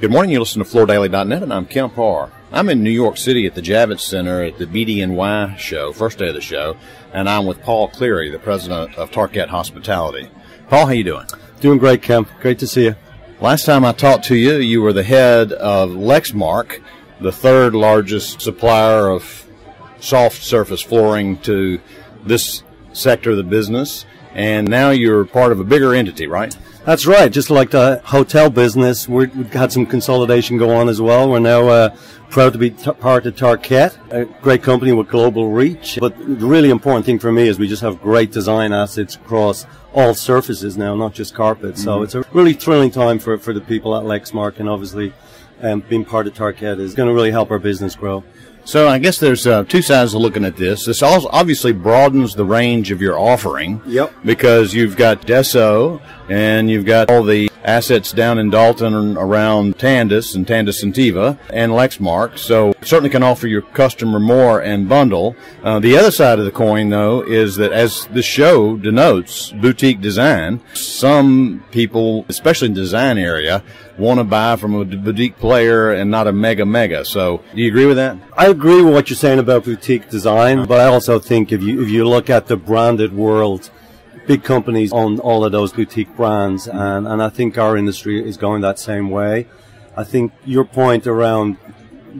Good morning, you listen to FloorDaily.net, and I'm Kemp Harr. I'm in New York City at the Javits Center at the BDNY show, first day of the show, and I'm with Paul Cleary, the president of Tarkett Hospitality. Paul, how you doing? Doing great, Kemp. Great to see you. Last time I talked to you, you were the head of Lexmark, the third largest supplier of soft surface flooring to this sector of the business, and now you're part of a bigger entity, right? That's right. Just like the hotel business, we've had some consolidation go on as well. We're now proud to be part of Tarkett, a great company with global reach. But the really important thing for me is we just have great design assets across all surfaces now, not just carpet. So it's a really thrilling time for the people at Lexmark, and obviously being part of Tarkett is going to really help our business grow. So I guess there's two sides of looking at this. This also obviously broadens the range of your offering. Yep. Because you've got Deso and you've got all the assets down in Dalton and around Tandis and Tiva and Lexmark. So certainly can offer your customer more and bundle. The other side of the coin, though, is that as the show denotes boutique design, some people, especially in the design area, want to buy from a boutique player and not a mega. So do you agree with that? I agree with what you're saying about boutique design, but I also think if you look at the branded world, big companies own all of those boutique brands, and I think our industry is going that same way. I think your point around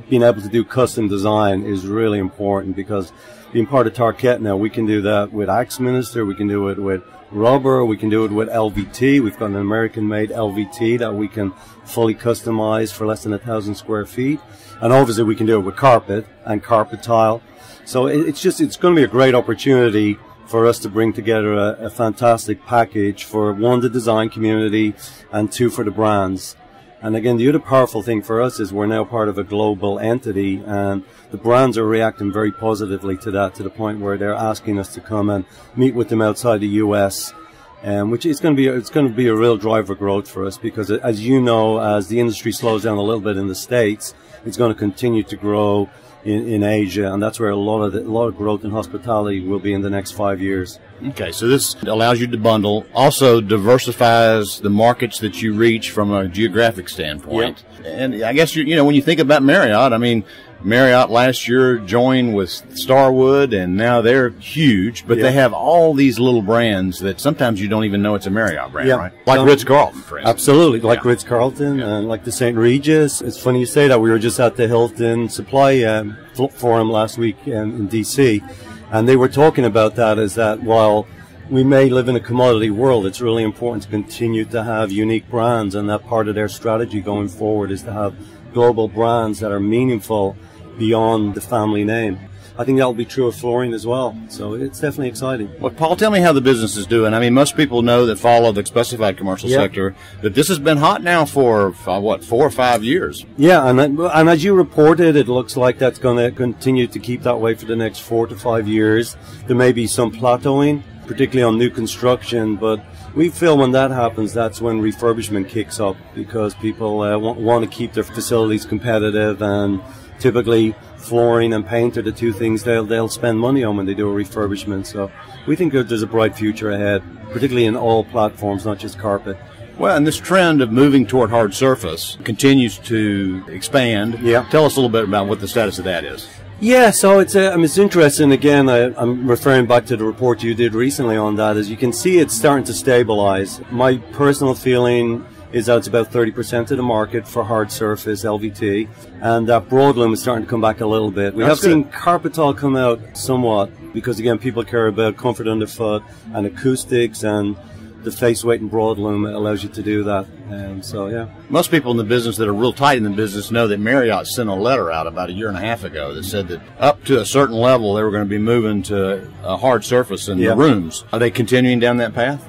being able to do custom design is really important, because being part of Tarkett now, we can do that with Axminster, we can do it with rubber, we can do it with LVT. We've got an American-made LVT that we can fully customize for less than 1,000 square feet. And obviously we can do it with carpet and carpet tile. So it's going to be a great opportunity for us to bring together a fantastic package for, one, the design community, and two, for the brands. And again, the other powerful thing for us is we're now part of a global entity, and the brands are reacting very positively to that, to the point where they're asking us to come and meet with them outside the US, which is going to be a real driver of growth for us, because as you know, as the industry slows down a little bit in the States, it's going to continue to grow in Asia, and that's where a lot of growth in hospitality will be in the next 5 years. Okay, so this allows you to bundle, also diversifies the markets that you reach from a geographic standpoint. Yep. And I guess when you think about Marriott, I mean, Marriott last year joined with Starwood, and now they're huge, but they have all these little brands that sometimes you don't even know it's a Marriott brand, right? Like Ritz-Carlton, for instance. Absolutely, like Ritz-Carlton and like the St. Regis. It's funny you say that. We were just at the Hilton Supply Forum last week in D.C., and they were talking about that, is that while we may live in a commodity world, it's really important to continue to have unique brands, and that part of their strategy going forward is to have global brands that are meaningful beyond the family name. I think that will be true of flooring as well. So it's definitely exciting. Well, Paul, tell me how the business is doing. I mean, most people know that follow the specified commercial sector that this has been hot now for, 4 or 5 years. Yeah, and as you reported, it looks like that's going to continue to keep that way for the next 4 to 5 years. There may be some plateauing, particularly on new construction, but we feel when that happens, that's when refurbishment kicks up, because people want to keep their facilities competitive, and typically flooring and paint are the two things they'll spend money on when they do a refurbishment. So we think there's a bright future ahead, particularly in all platforms, not just carpet. Well, and this trend of moving toward hard surface continues to expand. Yeah. Tell us a little bit about what the status of that is. Yeah, so it's interesting. Again, I'm referring back to the report you did recently on that. As you can see, it's starting to stabilize. My personal feeling is that it's about 30% of the market for hard surface LVT, and that broadloom is starting to come back a little bit. We have seen carpet tile come out somewhat, because again, people care about comfort underfoot and acoustics, and the face weight and broadloom allows you to do that. And so, yeah. Most people in the business that are real tight in the business know that Marriott sent a letter out about 1.5 years ago that said that up to a certain level they were going to be moving to a hard surface in the rooms. Are they continuing down that path?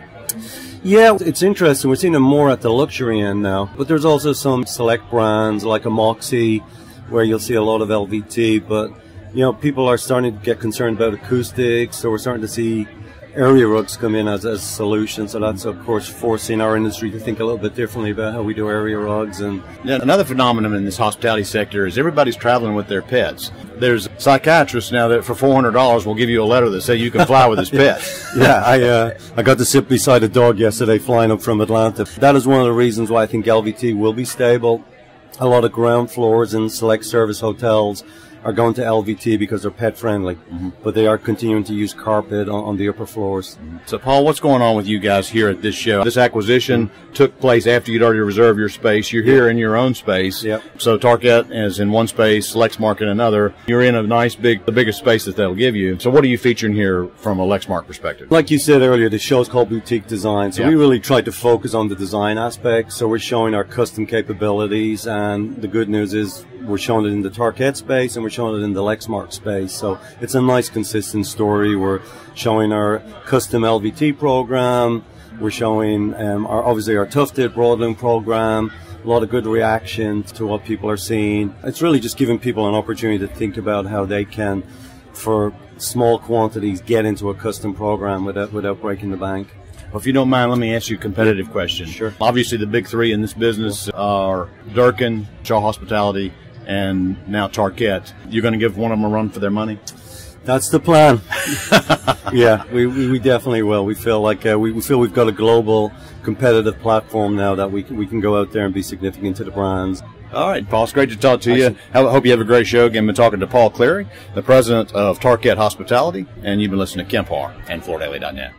Yeah, it's interesting. We're seeing them more at the luxury end now, but there's also some select brands like a Moxie where you'll see a lot of LVT, but people are starting to get concerned about acoustics, so we're starting to see area rugs come in as a solution. So that's, of course, forcing our industry to think a little bit differently about how we do area rugs. And another phenomenon in this hospitality sector is everybody's traveling with their pets. There's psychiatrists now that for $400 will give you a letter that say you can fly with his pet. Yeah, I got to sit beside a dog yesterday flying up from Atlanta. That is one of the reasons why I think LVT will be stable. A lot of ground floors in select service hotels are going to LVT because they're pet friendly, but they are continuing to use carpet on the upper floors. So, Paul, what's going on with you guys here at this show? This acquisition took place after you'd already reserved your space. You're here in your own space. Yep. So Tarkett is in one space, Lexmark in another. You're in a nice, the biggest space that they'll give you. So what are you featuring here from a Lexmark perspective? Like you said earlier, the show's called Boutique Design. So we really tried to focus on the design aspect. So we're showing our custom capabilities, and the good news is we're showing it in the Tarkett space and we're showing it in the Lexmark space. So it's a nice, consistent story. We're showing our custom LVT program. We're showing obviously our tufted broadening program. A lot of good reaction to what people are seeing. It's really just giving people an opportunity to think about how they can, for small quantities, get into a custom program without breaking the bank. Well, if you don't mind, let me ask you a competitive question. Sure. Obviously, the big three in this business are Durkin, Shaw Hospitality, and now Tarkett. You're going to give one of them a run for their money? That's the plan. Yeah, we definitely will. We feel like we feel we've got a global competitive platform now that we can go out there and be significant to the brands. All right, Paul, it's great to talk to you. I hope you have a great show. Again, been talking to Paul Cleary, the president of Tarkett Hospitality, and you've been listening to Kemp Harr and FloorDaily.net.